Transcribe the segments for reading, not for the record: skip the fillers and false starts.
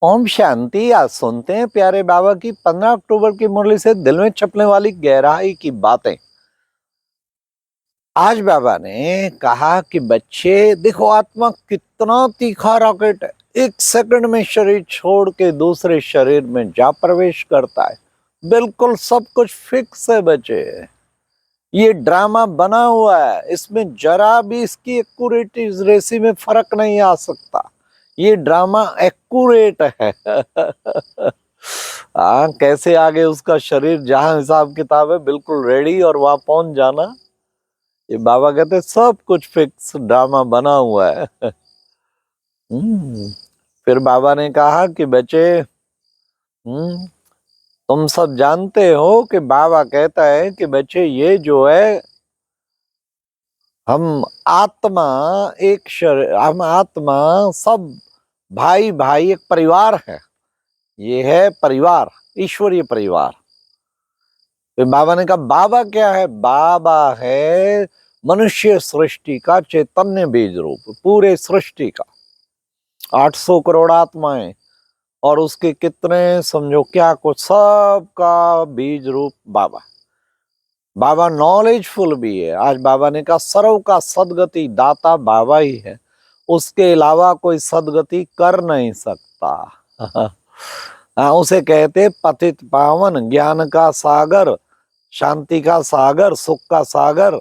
ओम शांति। आज सुनते हैं प्यारे बाबा की 15 अक्टूबर की मुरली से दिल में छपने वाली गहराई की बातें। आज बाबा ने कहा कि बच्चे देखो, आत्मा कितना तीखा रॉकेट है। 1 सेकंड में शरीर छोड़ के दूसरे शरीर में जा प्रवेश करता है। बिल्कुल सब कुछ फिक्स है बच्चे। ये ड्रामा बना हुआ है, इसमें जरा भी इसकी एक्यूरेसी में फर्क नहीं आ सकता। ये ड्रामा एक्यूरेट है। हाँ, कैसे आगे उसका शरीर जहां हिसाब किताब है बिल्कुल रेडी और वहां पहुंच जाना। ये बाबा कहते सब कुछ फिक्स ड्रामा बना हुआ है। फिर बाबा ने कहा कि बच्चे, तुम सब जानते हो कि बाबा कहता है कि बच्चे ये जो है, हम आत्मा एक शरीर, हम आत्मा सब भाई भाई एक परिवार है। ये है परिवार, ईश्वरीय परिवार। फिर बाबा ने कहा बाबा क्या है? बाबा है मनुष्य सृष्टि का चैतन्य बीज रूप, पूरे सृष्टि का 800 करोड़ आत्माएं और उसके कितने समझो क्या कुछ, सब का बीज रूप बाबा। बाबा नॉलेजफुल भी है। आज बाबा ने कहा सर्व का सदगति दाता बाबा ही है, उसके अलावा कोई सदगति कर नहीं सकता। हाँ, उसे कहते पतित पावन, ज्ञान का सागर, शांति का सागर, सुख का सागर।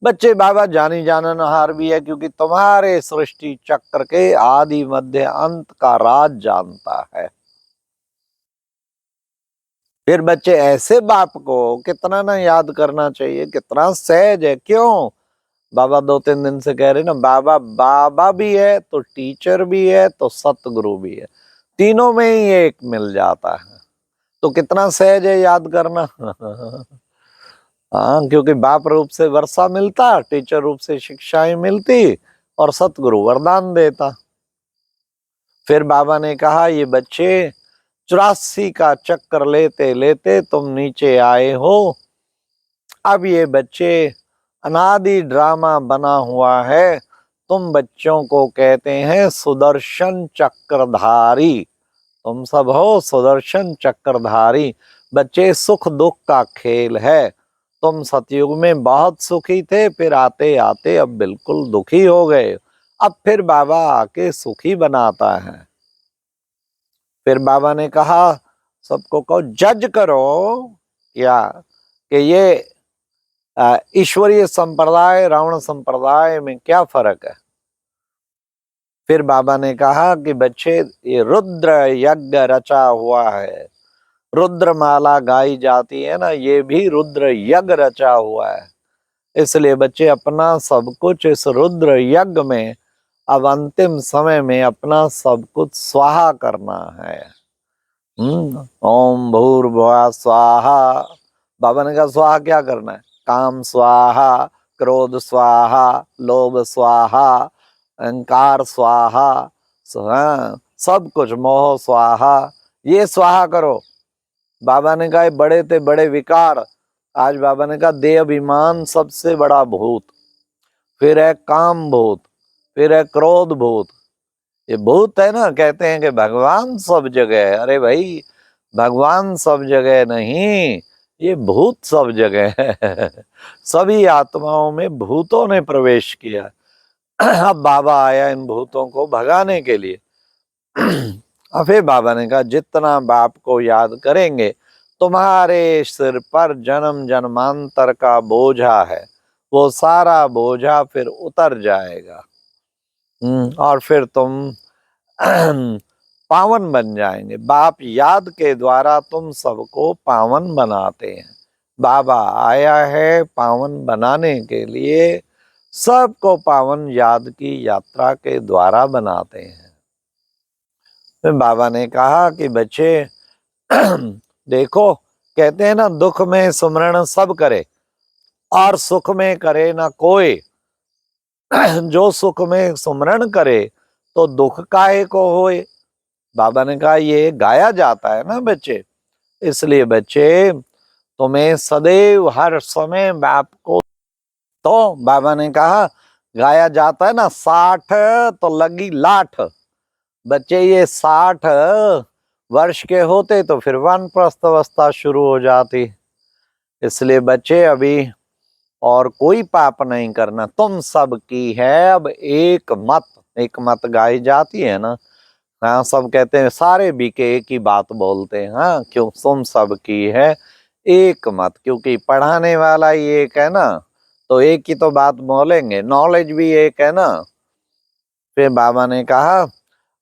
बच्चे बाबा जानी जाननहार भी है, क्योंकि तुम्हारे सृष्टि चक्र के आदि मध्य अंत का राज जानता है। फिर बच्चे ऐसे बाप को कितना ना याद करना चाहिए, कितना सहज है। क्यों? बाबा 2-3 दिन से कह रहे ना, बाबा बाबा भी है तो टीचर भी है तो सतगुरु भी है, तीनों में ही एक मिल जाता है। तो कितना सहज है याद करना। हाँ, क्योंकि बाप रूप से वर्षा मिलता, टीचर रूप से शिक्षाएं मिलती और सतगुरु वरदान देता। फिर बाबा ने कहा ये बच्चे 84 का चक्कर लेते लेते तुम नीचे आए हो। अब ये बच्चे अनादि ड्रामा बना हुआ है। तुम बच्चों को कहते हैं सुदर्शन चक्रधारी। तुम सब हो सुदर्शन चक्रधारी। बच्चे सुख दुख का खेल है। तुम सतयुग में बहुत सुखी थे, फिर आते आते अब बिल्कुल दुखी हो गए। अब फिर बाबा आके सुखी बनाता है। फिर बाबा ने कहा सबको कहो जज करो क्या कि ये ईश्वरीय संप्रदाय रावण संप्रदाय में क्या फर्क है। फिर बाबा ने कहा कि बच्चे ये रुद्र यज्ञ रचा हुआ है, रुद्र माला गाई जाती है ना, ये भी रुद्र यज्ञ रचा हुआ है। इसलिए बच्चे अपना सब कुछ इस रुद्र यज्ञ में अब अंतिम समय में अपना सब कुछ स्वाहा करना है। ओम भूर्भुवः स्वाहा। बाबा ने कहा स्वाहा क्या करना है? काम स्वाहा, क्रोध स्वाहा, लोभ स्वाहा, अहंकार स्वाहा, सब कुछ मोह स्वाहा, ये स्वाहा करो। बाबा ने कहा बड़े ते बड़े विकार। आज बाबा ने कहा देह अभिमान सबसे बड़ा भूत, फिर है काम भूत, फिर है क्रोध भूत। ये भूत है ना, कहते हैं कि भगवान सब जगह है। अरे भाई, भगवान सब जगह नहीं, ये भूत सब जगह है। सभी आत्माओं में भूतों ने प्रवेश किया। अब बाबा आया इन भूतों को भगाने के लिए। और फिर बाबा ने कहा जितना बाप को याद करेंगे, तुम्हारे सिर पर जन्म जन्मांतर का बोझा है, वो सारा बोझा फिर उतर जाएगा। और फिर तुम पावन बन जाएंगे। बाप याद के द्वारा तुम सबको पावन बनाते हैं। बाबा आया है पावन बनाने के लिए, सबको पावन याद की यात्रा के द्वारा बनाते हैं। फिर बाबा ने कहा कि बच्चे देखो, कहते हैं ना दुख में सुमरण सब करे और सुख में करे ना कोई। जो सुख में सुमरण करे तो दुख काहे को होए। बाबा ने कहा ये गाया जाता है ना बच्चे, इसलिए बच्चे तुम्हें सदैव हर समय बाप को, तो बाबा ने कहा गाया जाता है ना 60 तो लगी लाठ। बच्चे ये 60 वर्ष के होते तो फिर वानप्रस्थ अवस्था शुरू हो जाती। इसलिए बच्चे अभी और कोई पाप नहीं करना, तुम सब की है अब एक मत गाई जाती है ना। हाँ, सब कहते हैं, सारे बीके एक ही बात बोलते हैं। हाँ, क्यों? तुम सब की है एक मत, क्योंकि पढ़ाने वाला ही एक है ना, तो एक ही तो बात बोलेंगे, नॉलेज भी एक है ना। फिर बाबा ने कहा,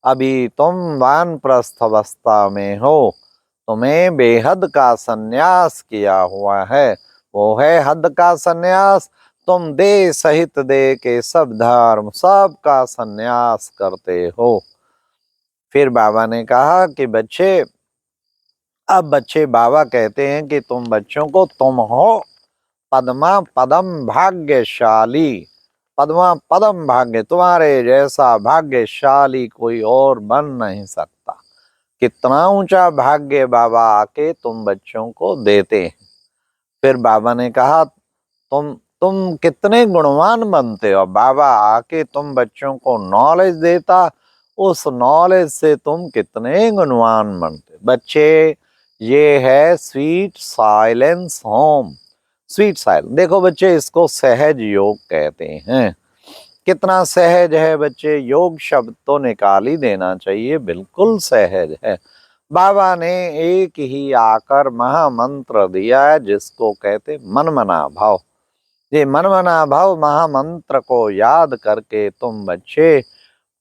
अभी तुम वानप्रस्थ अवस्था में हो, तुम्हें बेहद का सन्यास किया हुआ है। वो है हद का सन्यास। तुम देह सहित देह के सब धर्म सब का सन्यास करते हो। फिर बाबा ने कहा कि बच्चे, अब बच्चे बाबा कहते हैं कि तुम बच्चों को, तुम हो पद्मा पदम भाग्यशाली। पद्मा पदम भाग्य, तुम्हारे जैसा भाग्यशाली कोई और बन नहीं सकता। कितना ऊंचा भाग्य बाबा आके तुम बच्चों को देते हैं। फिर बाबा ने कहा, तुम कितने गुणवान बनते हो। बाबा आके तुम बच्चों को नॉलेज देता, उस नॉलेज से तुम कितने गुणवान बनते। बच्चे, ये है sweet silence home. Sweet silence, देखो बच्चे, इसको सहज योग कहते हैं। कितना सहज है बच्चे, योग शब्द तो निकाल ही देना चाहिए, बिल्कुल सहज है। बाबा ने एक ही आकर महामंत्र दिया है, जिसको कहते मनमना भाव। ये मनमना भाव महामंत्र को याद करके तुम बच्चे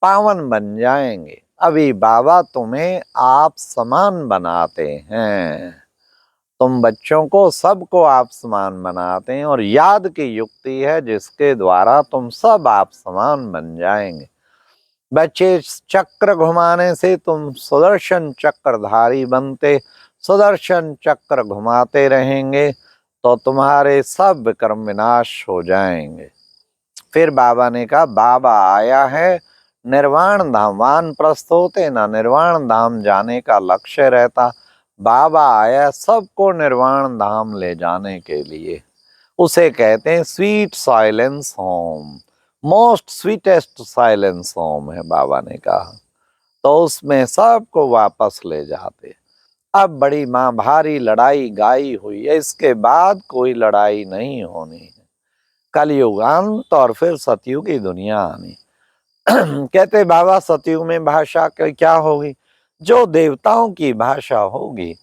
पावन बन जाएंगे। अभी बाबा तुम्हें आप समान बनाते हैं, तुम बच्चों को सबको आप समान बनाते हैं, और याद की युक्ति है जिसके द्वारा तुम सब आप समान बन जाएंगे। बच्चे, चक्र घुमाने से तुम सुदर्शन चक्रधारी बनते, सुदर्शन चक्र घुमाते रहेंगे तो तुम्हारे सब विक्रम विनाश हो जाएंगे। फिर बाबा ने कहा, बाबा आया है निर्वाण धाम। वानप्रस्थ होते ना, निर्वाण धाम जाने का लक्ष्य रहता। बाबा आया सबको निर्वाण धाम ले जाने के लिए। उसे कहते हैं sweet silence home. Most sweetest silence home है, बाबा ने कहा। तो उसमें सबको वापस ले जाते। अब बड़ी माँ भारी लड़ाई गाई हुई है, इसके बाद कोई लड़ाई नहीं होनी है। कलयुग अंत और फिर सतयुग की दुनिया आनी। कहते बाबा, सतयुग में भाषा क्या होगी? जो देवताओं की भाषा होगी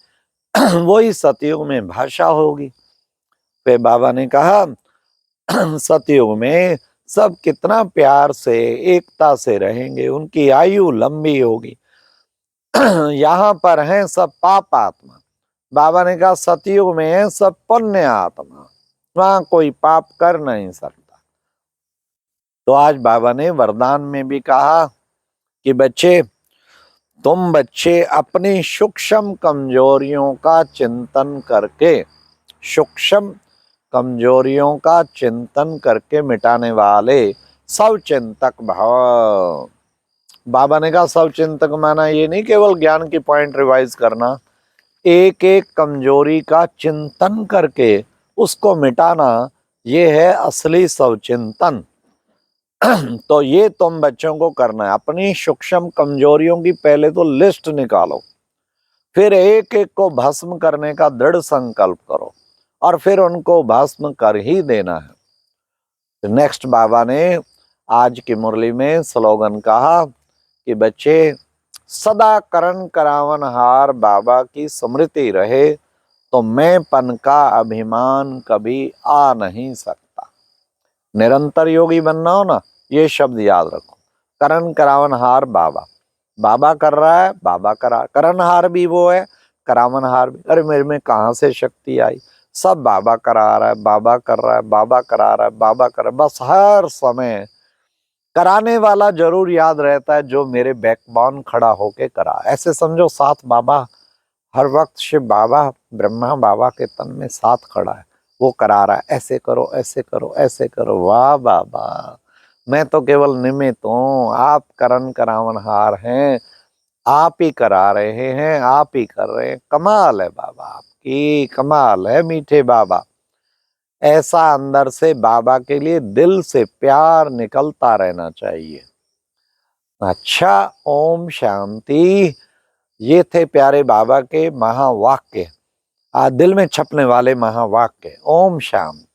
वही सतयुग में भाषा होगी। फिर बाबा ने कहा, सतयुग में सब कितना प्यार से एकता से रहेंगे, उनकी आयु लंबी होगी। यहाँ पर हैं सब पाप आत्मा। बाबा ने कहा, सतयुग में है सब पुण्य आत्मा, वहां कोई पाप कर नहीं सकता। तो आज बाबा ने वरदान में भी कहा कि बच्चे, तुम बच्चे अपनी सूक्ष्म कमजोरियों का चिंतन करके, सूक्ष्म कमजोरियों का चिंतन करके मिटाने वाले सब चिंतक भव। बाबा ने कहा, सब चिंतक माना ये नहीं केवल ज्ञान की पॉइंट रिवाइज करना, एक एक कमजोरी का चिंतन करके उसको मिटाना, ये है असली सब चिंतन। तो ये तुम बच्चों को करना है। अपनी सूक्ष्म कमजोरियों की पहले तो लिस्ट निकालो, फिर एक एक को भस्म करने का दृढ़ संकल्प करो, और फिर उनको भस्म कर ही देना है। नेक्स्ट बाबा ने आज की मुरली में स्लोगन कहा कि बच्चे, सदा करण करावन हार बाबा की स्मृति रहे तो मैंपन का अभिमान कभी आ नहीं सकता। निरंतर योगी बनना हो ना, ये शब्द याद रखो। करण करावन हार बाबा, बाबा कर रहा है, बाबा करा, करण हार भी वो है, करावन हार भी। अरे मेरे में कहाँ से शक्ति आई? सब बाबा करा रहा है, बाबा कर रहा है, बाबा करा रहा है, बाबा कर रहा है। बस हर समय कराने वाला जरूर याद रहता है, जो मेरे बैकबोन खड़ा होके करा। ऐसे समझो साथ बाबा, हर वक्त शिव बाबा, ब्रह्मा बाबा के तन में साथ खड़ा है, वो करा रहा है, ऐसे करो, ऐसे करो, ऐसे करो। वाह बाबा, मैं तो केवल निमित्त हूँ, आप करण करावनहार हैं, आप ही करा रहे हैं, आप ही कर रहे हैं। कमाल है बाबा आपकी, कमाल है मीठे बाबा। ऐसा अंदर से बाबा के लिए दिल से प्यार निकलता रहना चाहिए। अच्छा, ओम शांति। ये थे प्यारे बाबा के महावाक्य, दिल में छपने वाले महावाक्य। ओम शांति।